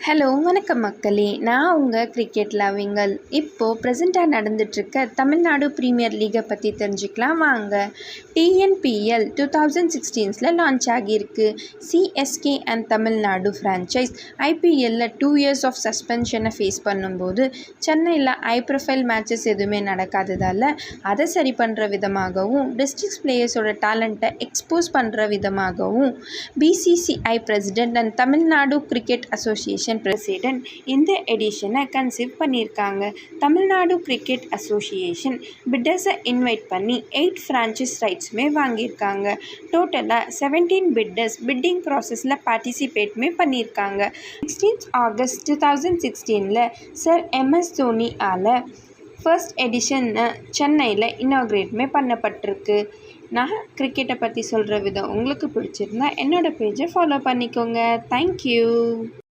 Hello வணக்கம் மக்களே, நான் உங்கள் கிரிக்கெட் லவ்விங்கள். இப்போது ப்ரெசண்ட்டாக நடந்துகிட்ருக்க தமிழ்நாடு ப்ரீமியர் லீகை பற்றி தெரிஞ்சுக்கலாம் வாங்க. டிஎன்பிஎல் 2016 லான்ச் ஆகியிருக்கு. சிஎஸ்கே அண்ட் தமிழ்நாடு ஃப்ரான்ச்சைஸ் ஐபிஎல்லில் 2 years ஆஃப் சஸ்பென்ஷனை ஃபேஸ் பண்ணும்போது சென்னையில் ஹை ப்ரொஃபைல் மேட்சஸ் எதுவுமே நடக்காததால் அதை சரி பண்ணுற விதமாகவும் டிஸ்ட்ரிக்ட் பிளேயர்ஸோட டேலண்ட்டை எக்ஸ்போஸ் பண்ணுற விதமாகவும் BCCI president and Tamil Nadu cricket association president இந்த எடிஷனை கன்சீவ் பண்ணியிருக்காங்க. தமிழ்நாடு கிரிக்கெட் அசோசியேஷன் பிட்டர்ஸை இன்வைட் பண்ணி 8 ஃப்ரான்ச்சைஸ் ரைட்ஸுமே வாங்கியிருக்காங்க. டோட்டலாக 17 பிட்டர்ஸ் பிட்டிங் ப்ராசஸில் பார்ட்டிசிபேட்மே பண்ணியிருக்காங்க. 16 August 2016 sir MS Dhoni first edition சென்னையில் இனாக்ரேட்மே பண்ணப்பட்டிருக்கு. நான் கிரிக்கெட்டை பற்றி சொல்கிற விதம் உங்களுக்கு பிடிச்சிருந்தா என்னோடய பேஜை ஃபாலோ பண்ணிக்கோங்க. தேங்க்யூ.